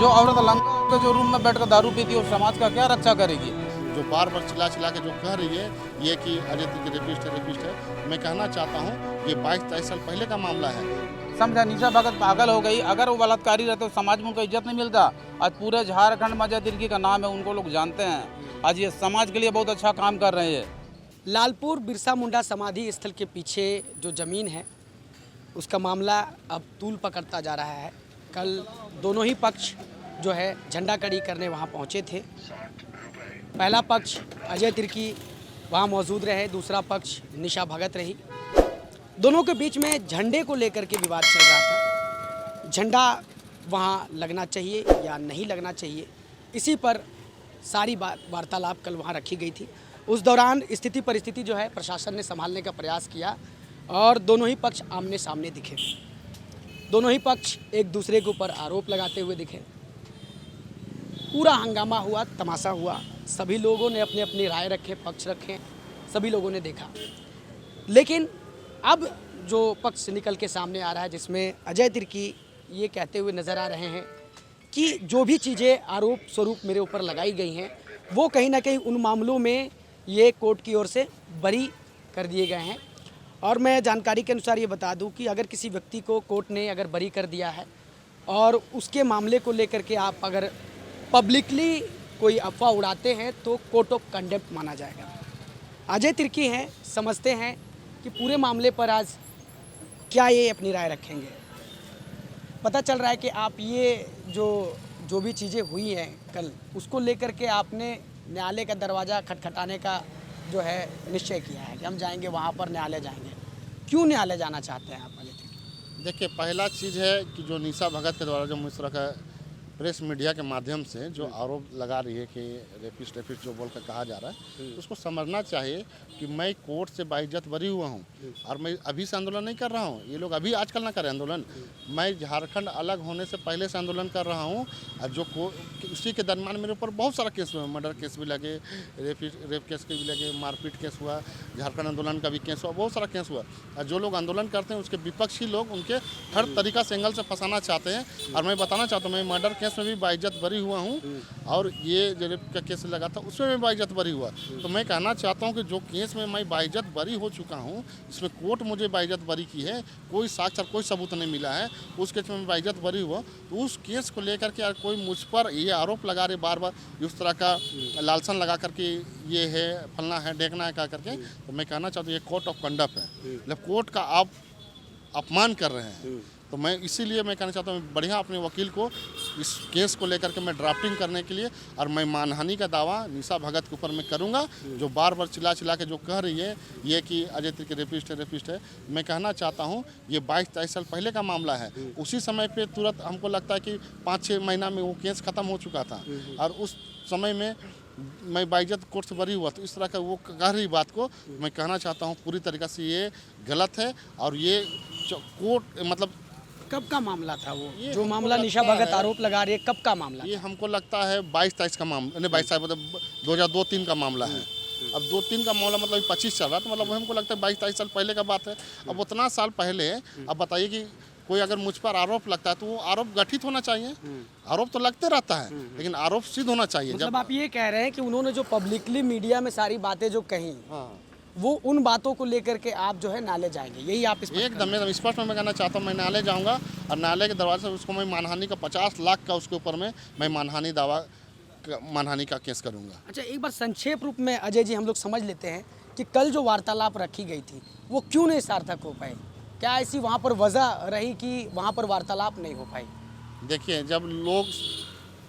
जो औरत लंका के जो रूम में बैठकर दारू पीती है, वो समाज का क्या रक्षा करेगी? जो बार बार चिल्ला चिल्ला के जो कह रही है ये कि अजय तिर्की रेपिस्ट है, मैं कहना चाहता हूँ ये 22-23 साल पहले का मामला है। समझा, निशा भगत पागल हो गई। अगर वो बलात्कारी रहते तो समाज में उनको इज्जत नहीं मिलता। आज पूरे झारखंड में अजय तिर्की का नाम है, उनको लोग जानते हैं। आज ये समाज के लिए बहुत अच्छा काम कर रहे हैं। लालपुर बिरसा मुंडा समाधि स्थल के पीछे जो ज़मीन है उसका मामला अब तूल पकड़ता जा रहा है। कल दोनों ही पक्ष जो है झंडा कड़ी करने वहाँ पहुँचे थे। पहला पक्ष अजय तिर्की वहाँ मौजूद रहे, दूसरा पक्ष निशा भगत रही। दोनों के बीच में झंडे को लेकर के विवाद चल रहा था। झंडा वहाँ लगना चाहिए या नहीं लगना चाहिए, इसी पर सारी वार्तालाप कल वहाँ रखी गई थी। उस दौरान स्थिति परिस्थिति जो है प्रशासन ने संभालने का प्रयास किया और दोनों ही पक्ष आमने सामने दिखे। दोनों ही पक्ष एक दूसरे के ऊपर आरोप लगाते हुए दिखे। पूरा हंगामा हुआ, तमाशा हुआ। सभी लोगों ने अपने अपनी राय रखे, पक्ष रखे, सभी लोगों ने देखा। लेकिन अब जो पक्ष निकल के सामने आ रहा है, जिसमें अजय तिर्की ये कहते हुए नज़र आ रहे हैं कि जो भी चीज़ें आरोप स्वरूप मेरे ऊपर लगाई गई हैं वो कहीं ना कहीं उन मामलों में ये कोर्ट की ओर से बरी कर दिए गए हैं। और मैं जानकारी के अनुसार ये बता दूं कि अगर किसी व्यक्ति को कोर्ट ने अगर बरी कर दिया है और उसके मामले को लेकर के आप अगर पब्लिकली कोई अफवाह उड़ाते हैं तो कोर्ट ऑफ कंडेम्प्ट माना जाएगा। अजय तिर्की हैं, समझते हैं कि पूरे मामले पर आज क्या ये अपनी राय रखेंगे। पता चल रहा है कि आप ये जो भी चीज़ें हुई हैं कल, उसको लेकर के आपने न्यायालय का दरवाज़ा खटखटाने का जो है निश्चय किया है कि हम जाएंगे वहाँ पर, न्यायालय जाएंगे। क्यों न्यायालय जाना चाहते हैं आप अजय तिर्की? देखिए, पहला चीज़ है कि जो निशा भगत के द्वारा जो इस तरह का प्रेस मीडिया के माध्यम से जो आरोप लगा रही है कि रेपिस्ट जो बोल कर कहा जा रहा है, तो उसको समझना चाहिए कि मैं कोर्ट से बाइज्जत बरी हुआ हूँ और मैं अभी से आंदोलन नहीं कर रहा हूँ। ये लोग अभी आजकल ना करें आंदोलन। मैं झारखंड अलग होने से पहले से आंदोलन कर रहा हूँ और जो उसी के दरमियान मेरे ऊपर बहुत सारा केस हुआ। मर्डर केस भी लगे, रेप केस के भी लगे, मारपीट केस हुआ, झारखंड आंदोलन का भी केस हुआ, बहुत सारा केस हुआ। और जो लोग आंदोलन करते हैं उसके विपक्षी लोग उनके हर तरीका से एंगल से फंसाना चाहते हैं। और मैं बताना चाहता हूँ, मैं मर्डर केस में भी बाइज्जत बरी हुआ हूँ और ये जो रेप का केस लगा था उसमें मैं बाइज्जत बरी हुआ। तो मैं कहना चाहता हूँ कि जो केस में मैं बाइज्जत बरी हो चुका हूँ, इसमें कोर्ट मुझे बाइज्जत बरी की है, कोई साक्ष्य कोई सबूत नहीं मिला है, उस केस में मैं बाइज्जत बरी हुआ। तो उस केस को लेकर के कोई मुझ पर ये आरोप लगा रहे बार बार, इस तरह का लालसन लगा करके ये है फलना है ढेकना है कहा करके, तो मैं कहना चाहता हूँ ये कोर्ट ऑफ कंडक्ट है, मतलब कोर्ट का आप अपमान कर रहे हैं। तो मैं इसीलिए मैं कहना चाहता हूँ बढ़िया अपने वकील को इस केस को लेकर के मैं ड्राफ्टिंग करने के लिए, और मैं मानहानि का दावा निशा भगत के ऊपर मैं करूँगा, जो बार बार चिल्ला चिल्ला के जो कह रही है ये कि अजय तिर्की रेपिस्ट है। मैं कहना चाहता हूँ ये 22-23 साल पहले का मामला है। उसी समय पे तुरंत हमको लगता है कि 5-6 महीना में वो केस ख़त्म हो चुका था और उस समय में मैं बाइज्जत कोर्ट से बरी हुआ। तो इस तरह का वो कह रही बात को मैं कहना चाहता हूँ पूरी तरीक़े से ये गलत है। और ये कोर्ट मतलब कब का मामला था वो जो मामला निशा भगत आरोप लगा रही है, कब का मामला? ये हमको लगता है 22-23 का मामला, नहीं 22 मतलब 2002-03 का मामला है। अब 2-3 का मामला मतलब 25 चल रहा, तो मतलब हमको लगता है 22-23 साल पहले का बात है। अब उतना साल पहले अब बताइए कि कोई अगर मुझ पर आरोप लगता है तो वो आरोप गठित होना चाहिए। आरोप तो लगते रहता है लेकिन आरोप सिद्ध होना चाहिए। मतलब आप ये कह रहे हैं कि उन्होंने जो पब्लिकली मीडिया में सारी बातें जो कही, वो उन बातों को लेकर के आप जो है न्यायालय जाएंगे, यही आप एकदम स्पष्ट में मैं कहना चाहता हूँ। मैं न्यायालय जाऊँगा और न्यायालय के दरवाजे से उसको मैं मानहानि का 50 लाख का उसके ऊपर में मैं मानहानि का केस करूँगा। अच्छा, एक बार संक्षेप रूप में अजय जी हम लोग समझ लेते हैं कि कल जो वार्तालाप रखी गई थी वो क्यों नहीं सार्थक हो पाई? क्या ऐसी वहाँ पर वजह रही कि वहाँ पर वार्तालाप नहीं हो पाई? देखिए, जब लोग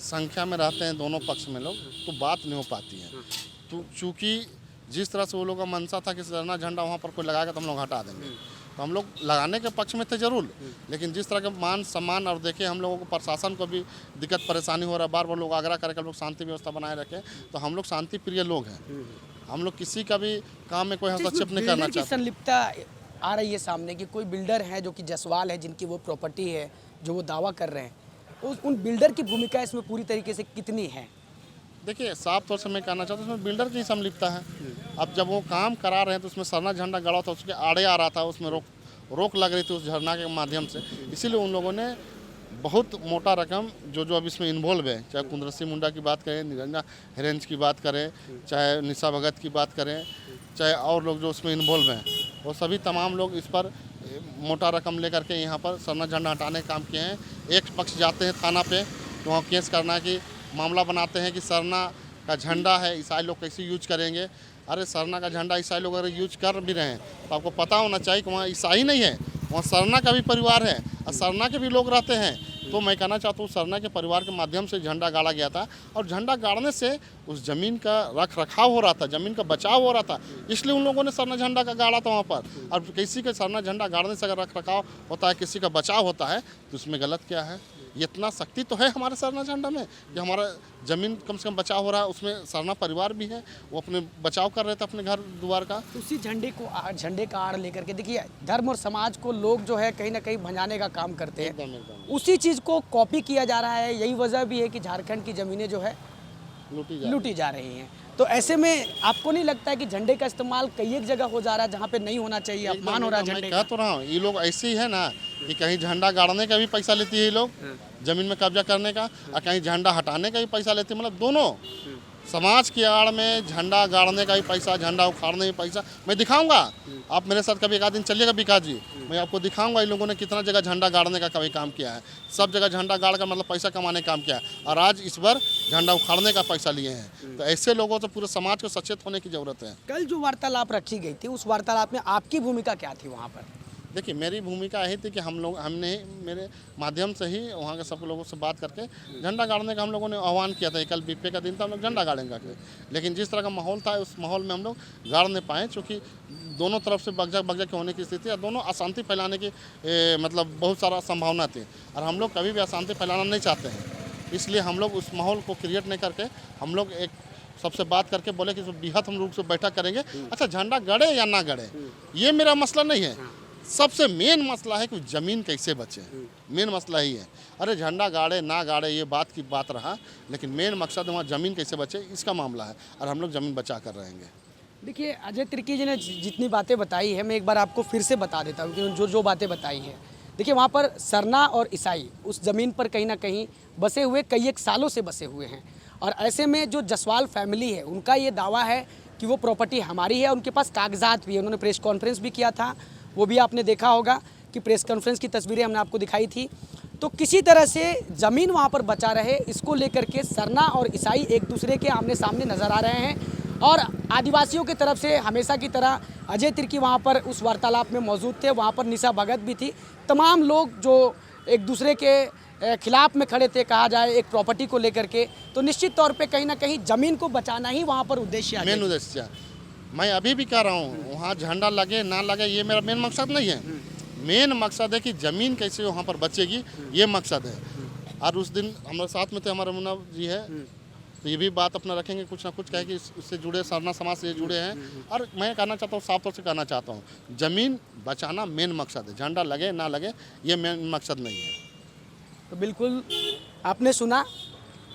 संख्या में रहते हैं दोनों पक्ष में लोग, तो बात नहीं हो पाती है। तो चूँकि जिस तरह से वो लोगों का मनसा था कि सरना झंडा वहाँ पर कोई लगाएगा तो हम लोग हटा देंगे, तो हम लोग लगाने के पक्ष में थे जरूर। लेकिन जिस तरह के मान सम्मान और देखे हम लोगों को प्रशासन को भी दिक्कत परेशानी हो रहा है, बार बार लोग आग्रह करके हम लोग शांति व्यवस्था बनाए रखें, तो हम लोग शांति प्रिय लोग हैं। हम लोग किसी का भी काम में कोई हस्तक्षेप नहीं करना चाहते। संलिप्तता आ रही है सामने कि कोई बिल्डर है जो कि जसवाल है, जिनकी वो प्रॉपर्टी है जो वो दावा कर रहे हैं, उन बिल्डर की भूमिका इसमें पूरी तरीके से कितनी है? देखिए, साफ तौर से मैं कहना चाहता हूँ उसमें बिल्डर की संलिप्तता है। अब जब वो काम करा रहे हैं तो उसमें सरना झंडा गड़ा था, उसके आड़े आ रहा था, उसमें रोक लग रही थी उस झरना के माध्यम से, इसीलिए उन लोगों ने बहुत मोटा रकम जो जो अब इसमें इन्वॉल्व है, चाहे कुंदरसी मुंडा की बात करें, निरंजना हिरेंज की बात करें, चाहे निशा भगत की बात करें, चाहे और लोग जो उसमें इन्वॉल्व हैं, वो सभी तमाम लोग इस पर मोटा रकम लेकर के यहाँ पर सरना झंडा हटाने का काम किए हैं। एक पक्ष जाते हैं थाना पे तो वहाँ केस करना कि मामला बनाते हैं कि सरना का झंडा है, ईसाई लोग कैसे यूज करेंगे। अरे सरना का झंडा ईसाई लोग अगर यूज कर भी रहे हैं तो आपको पता होना चाहिए कि वहाँ ईसाई नहीं है, वहाँ सरना का भी परिवार है और सरना के भी लोग रहते हैं। तो मैं कहना चाहता हूँ सरना के परिवार के माध्यम से झंडा गाड़ा गया था और झंडा गाड़ने से उस ज़मीन का रख रखाव हो रहा था, ज़मीन का बचाव हो रहा था, इसलिए उन लोगों ने सरना झंडा का गाड़ा था वहाँ पर। और किसी के सरना झंडा गाड़ने से अगर रख रखाव होता है, किसी का बचाव होता है तो उसमें गलत क्या है। इतना शक्ति तो है हमारे सरना झंडा में कि हमारा ज़मीन कम से कम बचाव हो रहा है, उसमें सरना परिवार भी है, वो अपने बचाव कर रहे थे अपने घर द्वार का। उसी झंडे का आड़ लेकर के देखिए धर्म और समाज को लोग जो है कहीं ना कहीं भंजाने का काम करते हैं। एकदम उसी चीज़ को कॉपी किया जा रहा है। यही वजह भी है कि झारखंड की ज़मीनें जो है लूटी जा रही हैं। तो ऐसे में आपको नहीं लगता है कि झंडे का इस्तेमाल कई एक जगह हो जा रहा है जहाँ पे नहीं होना चाहिए, अपमान हो रहा है झंडे मैं का? कह तो रहा हूँ ये लोग ऐसे ही है ना कि कहीं झंडा गाड़ने का भी पैसा लेती है ये लोग, जमीन में कब्जा करने का, और कहीं झंडा हटाने का भी पैसा लेते हैं। मतलब दोनों समाज की आड़ में झंडा गाड़ने का भी पैसा, झंडा उखाड़ने का भी पैसा। मैं दिखाऊंगा, आप मेरे साथ कभी एक आध दिन चलिएगा विकास जी, मैं आपको दिखाऊंगा इन लोगों ने कितना जगह झंडा गाड़ने का कभी काम किया है। सब जगह झंडा गाड़ कर मतलब पैसा कमाने का काम किया है, और आज इस बार झंडा उखाड़ने का पैसा लिए हैं। तो ऐसे लोगों से पूरे समाज को सचेत होने की ज़रूरत है। कल जो वार्तालाप रखी गई थी उस वार्तालाप में आपकी भूमिका क्या थी वहाँ पर? देखिए मेरी भूमिका यही थी कि हमने मेरे माध्यम से ही वहाँ के सब लोगों से बात करके झंडा गाड़ने का हम लोगों ने आह्वान किया था। कल बीपे का दिन था, हम लोग झंडा गाड़ेंगे, लेकिन जिस तरह का माहौल था उस माहौल में हम लोग गाड़ नहीं पाए, क्योंकि दोनों तरफ से बगजा के होने की स्थिति और दोनों अशांति फैलाने की मतलब बहुत सारा संभावना थी, और हम लोग कभी भी अशांति फैलाना नहीं चाहते हैं। इसलिए हम लोग उस माहौल को क्रिएट नहीं करके हम लोग एक सबसे बात करके बोले कि बेहद हम लोग से बैठक करेंगे। अच्छा झंडा गड़े या ना गड़े ये मेरा मसला नहीं है, सबसे मेन मसला है कि ज़मीन कैसे बचे, मेन मसला ही है। अरे झंडा गाड़े ना गाड़े ये बात की बात रहा, लेकिन मेन मकसद वहाँ ज़मीन कैसे बचे इसका मामला है, और हम लोग ज़मीन बचा कर रहेंगे। देखिए अजय तिर्की जी ने जितनी बातें बताई है मैं एक बार आपको फिर से बता देता हूँ कि जो बातें बताई है। देखिए वहाँ पर सरना और ईसाई उस ज़मीन पर कहीं ना कहीं बसे हुए कई एक सालों से बसे हुए हैं, और ऐसे में जो जसवाल फैमिली है उनका ये दावा है कि वो प्रॉपर्टी हमारी है। उनके पास कागजात भी है, उन्होंने प्रेस कॉन्फ्रेंस भी किया था, वो भी आपने देखा होगा कि प्रेस कॉन्फ्रेंस की तस्वीरें हमने आपको दिखाई थी। तो किसी तरह से ज़मीन वहाँ पर बचा रहे, इसको लेकर के सरना और ईसाई एक दूसरे के आमने सामने नज़र आ रहे हैं। और आदिवासियों की तरफ से हमेशा की तरह अजय तिर्की वहाँ पर उस वार्तालाप में मौजूद थे, वहाँ पर निशा भगत भी थी। तमाम लोग जो एक दूसरे के खिलाफ में खड़े थे कहा जाए एक प्रॉपर्टी को लेकर के, तो निश्चित तौर पे कहीं ना कहीं ज़मीन को बचाना ही वहाँ पर उद्देश्य है। मेन उद्देश्य मैं अभी भी कह रहा हूँ, वहाँ झंडा लगे ना लगे ये मेरा मेन मकसद नहीं है। मेन मकसद है कि ज़मीन कैसे वहाँ पर बचेगी, ये मकसद है। और उस दिन हमारे साथ में थे हमारे मुन्ना जी है, तो ये भी बात अपना रखेंगे, कुछ ना कुछ कहे कि इससे जुड़े सरना समाज से जुड़े हैं। और मैं कहना चाहता हूँ, साफ तौर से कहना चाहता हूँ, ज़मीन बचाना मेन मकसद है, झंडा लगे ना लगे ये मेन मकसद नहीं है। तो बिल्कुल आपने सुना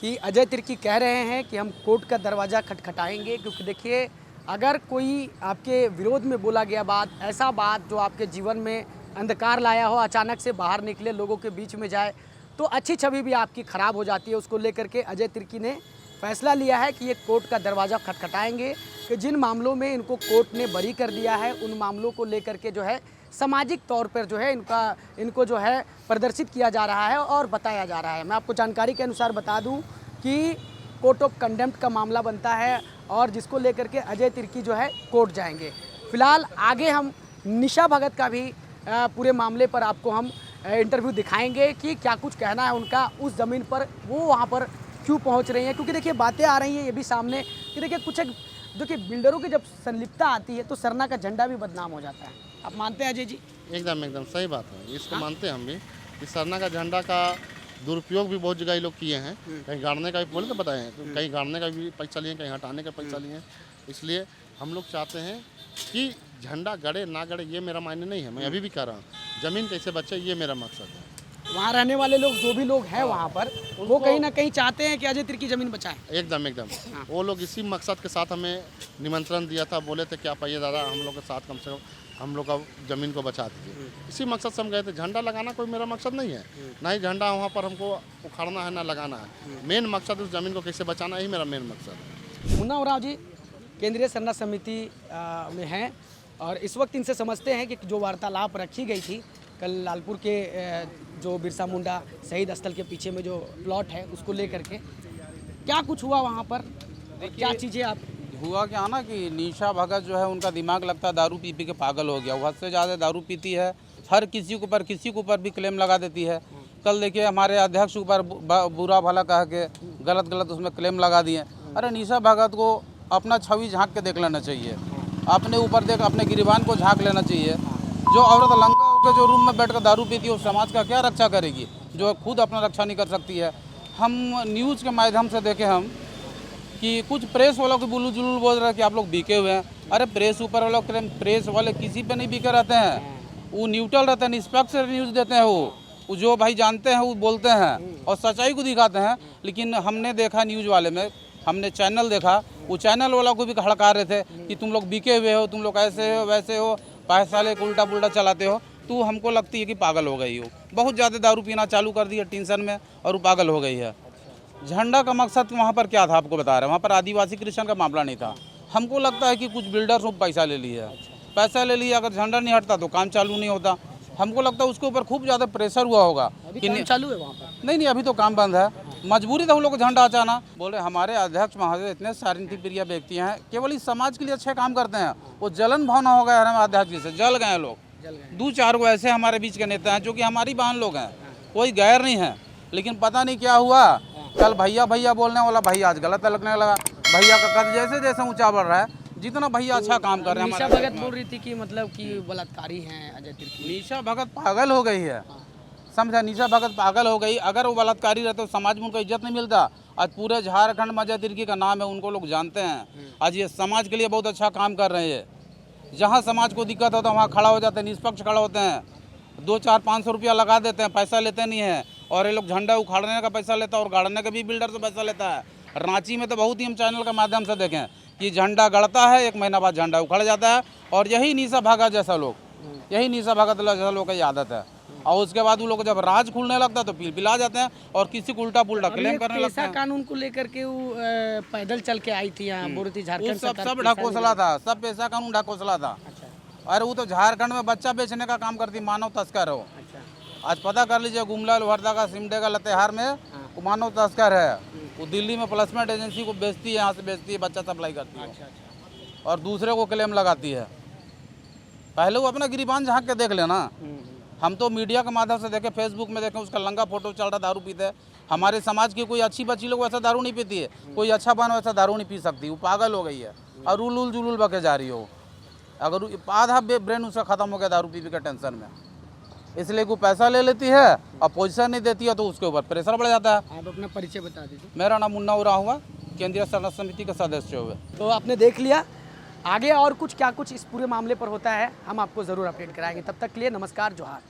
कि अजय तिर्की कह रहे हैं कि हम कोर्ट का दरवाज़ा खटखटाएंगे, क्योंकि देखिए अगर कोई आपके विरोध में बोला गया बात, ऐसा बात जो आपके जीवन में अंधकार लाया हो, अचानक से बाहर निकले लोगों के बीच में जाए, तो अच्छी छवि भी आपकी ख़राब हो जाती है। उसको लेकर के अजय तिर्की ने फैसला लिया है कि ये कोर्ट का दरवाज़ा खटखटाएंगे, कि जिन मामलों में इनको कोर्ट ने बरी कर दिया है उन मामलों को लेकर के जो है सामाजिक तौर पर जो है इनको जो है प्रदर्शित किया जा रहा है और बताया जा रहा है। मैं आपको जानकारी के अनुसार बता दूं कि कोर्ट ऑफ कंडेम्प्ट का मामला बनता है और जिसको लेकर के अजय तिर्की जो है कोर्ट जाएंगे। फिलहाल आगे हम निशा भगत का भी पूरे मामले पर आपको हम इंटरव्यू दिखाएंगे कि क्या कुछ कहना है उनका उस ज़मीन पर, वो वहाँ पर क्यों पहुँच रही हैं। क्योंकि देखिए बातें आ रही हैं ये भी सामने कि देखिए कुछ जो कि बिल्डरों की जब संलिप्तता आती है तो सरना का झंडा भी बदनाम हो जाता है। आप मानते हैं अजय जी? एकदम सही बात है, इसको मानते हैं हम भी कि सरना का झंडा का दुरुपयोग भी बहुत जगह ये लोग किए हैं। कहीं गाड़ने का भी बोले तो बताए हैं, तो कहीं गाड़ने का भी पैसा लिए, कहीं हटाने का पैसा लिए। इसलिए हम लोग चाहते हैं कि झंडा गड़े ना गड़े ये मेरा मायने नहीं है, मैं अभी भी कह रहा हूँ, ज़मीन कैसे बचे ये मेरा मकसद है। वहाँ रहने वाले लोग जो भी लोग हैं वहाँ पर वो कहीं ना कहीं चाहते हैं कि अजय तिर्की ज़मीन बचाएं। एकदम वो लोग इसी मकसद के साथ हमें निमंत्रण दिया था, बोले थे कि आप आइए दादा हम लोग के साथ कम से कम हम लोग का ज़मीन को बचा दीजिए। इसी मकसद से हम गए थे। झंडा लगाना कोई मेरा मकसद नहीं है, ना ही झंडा वहाँ पर हमको उखाड़ना है ना लगाना है। मेन मकसद उस ज़मीन को कैसे बचाना, यही मेरा मेन मकसद है। मुन्ना उरांव जी केंद्रीय संरक्षण समिति में हैं और इस वक्त इनसे समझते हैं कि जो वार्तालाप रखी गई थी कल लालपुर के जो बिरसा मुंडा शहीद स्थल के पीछे में जो प्लॉट है उसको लेकर के क्या कुछ हुआ वहाँ पर, क्या चीज़ें आप हुआ क्या ना कि निशा भगत जो है उनका दिमाग लगता है दारू पी के पागल हो गया। वो हद से ज़्यादा दारू पीती है, हर किसी के ऊपर भी क्लेम लगा देती है। कल देखिए हमारे अध्यक्ष के ऊपर बुरा भला कह के गलत उसमें क्लेम लगा दिए। अरे निशा भगत को अपना छवि झांक के देख लेना चाहिए, अपने ऊपर देख अपने गिरिबान को झांक लेना चाहिए। जो औरत लंगा होकर जो रूम में बैठकर दारू पीती है उस समाज का क्या रक्षा करेगी, जो खुद अपना रक्षा नहीं कर सकती है। हम न्यूज़ के माध्यम से देखें हम कि कुछ प्रेस वालों को बुलू जुलूल बोल रहे हैं कि आप लोग बिके हुए हैं। अरे प्रेस ऊपर वालों प्रेस वाले किसी पे नहीं बिके रहते हैं, वो न्यूट्रल रहते हैं, निष्पक्ष न्यूज़ देते हैं। वो जो भाई जानते हैं वो बोलते हैं और सच्चाई को दिखाते हैं। लेकिन हमने देखा न्यूज़ वाले में, हमने चैनल देखा, वो चैनल वालों को भी हड़का रहे थे कि तुम लोग बिके हुए हो, तुम लोग ऐसे हो वैसे हो, पैसा लेकर उल्टा पुल्टा चलाते हो। तो हमको लगती है कि पागल हो गई हो, बहुत ज़्यादा दारू पीना चालू कर दिया टेंशन में और वो पागल हो गई है। झंडा का मकसद वहाँ पर क्या था आपको बता रहे हैं, वहाँ पर आदिवासी क्रिश्चियन का मामला नहीं था। हमको लगता है कि कुछ बिल्डर्स को पैसा ले लिया, अगर झंडा नहीं हटता तो काम चालू नहीं होता। हमको लगता है उसके ऊपर खूब ज़्यादा प्रेशर हुआ होगा अभी काम चालू है वहाँ पर? नहीं, अभी तो काम बंद है। मजबूरी था उन लोग को झंडा हटाना। बोले हमारे अध्यक्ष महोदय इतने शांतिप्रिय व्यक्ति हैं, केवल इस समाज के लिए अच्छे काम करते हैं। वो जलन भावना हो गया है हमारे अध्यक्ष जी से, जल गए लोग। 2-4 को ऐसे हमारे बीच के नेता हैं जो कि हमारी बहन लोग हैं, कोई गैर नहीं है। लेकिन पता नहीं क्या हुआ, कल भैया बोलने वाला भैया आज गलत लगने लगा। भैया का कद जैसे जैसे ऊंचा बढ़ रहा है, जितना भैया अच्छा काम कर रहे हैं। निशा भगत बोल रही थी कि मतलब कि बलात्कारी हैं अजय तिर्की। निशा भगत पागल हो गई है, समझा। निशा भगत पागल हो गई। अगर वो बलात्कारी रहते तो समाज में उनको इज्जत नहीं मिलता। आज पूरे झारखंड में अजय तिर्की का नाम है, उनको लोग जानते हैं। आज ये समाज के लिए बहुत अच्छा काम कर रहे हैं। जहाँ समाज को दिक्कत होता है वहाँ खड़ा हो जाते हैं, निष्पक्ष खड़ा होते हैं। 200-400-500 रुपया लगा देते हैं, पैसा लेते नहीं है। और ये लोग झंडा उखाड़ने का पैसा लेता है और गाड़ने का भी बिल्डर से पैसा लेता है। रांची में तो बहुत ही हम चैनल के माध्यम से देखें कि झंडा गड़ता है, 1 महीना बाद झंडा उखड़ जाता है। और यही निशा भगत जैसा लोग की आदत है। और उसके बाद वो लोग जब राज खुलने लगता है तो पिला जाते हैं और किसी को उल्टा पुल्टा क्लेम करने लगते हैं। कानून को लेकर के वो पैदल चल के आई थी यहाँ, बोल रही थी झारखंड सब ढकोसला था, सब पैसा कानून ढकोसला था। अरे वो तो झारखंड में बच्चा बेचने का काम करती, मानव तस्कर हो। आज पता कर लीजिए, गुमला लोहरदगा सिमडेगा लतेहार में वो मानव तस्कर है। वो दिल्ली में प्लेसमेंट एजेंसी को बेचती है, यहाँ से बेचती है, बच्चा सप्लाई करती है और दूसरे को क्लेम लगाती है। पहले वो अपना गिरिबान झांक के देख लेना। हम तो मीडिया के माध्यम से देखें, फेसबुक में देखें, उसका लंगा फोटो चल रहा, दारू पीते हैं। हमारे समाज की कोई अच्छी बच्ची लोग वैसा दारू नहीं पीती है, कोई अच्छा बन वैसा दारू नहीं पी सकती। वो पागल हो गई है और उलूल जुलूल बके जा रही हो। अगर आधा ब्रेन उसका ख़त्म हो गया दारू पी के टेंशन में, इसलिए कोई पैसा ले लेती है और पोजीशन नहीं देती है तो उसके ऊपर प्रेशर बढ़ जाता है। आप अपना परिचय बता दीजिए। मेरा नाम मुन्ना उरांव हुआ, केंद्रीय संरक्षण समिति का सदस्य हुए। तो आपने देख लिया, आगे और कुछ क्या कुछ इस पूरे मामले पर होता है हम आपको ज़रूर अपडेट कराएंगे। तब तक के लिए नमस्कार, जोहार।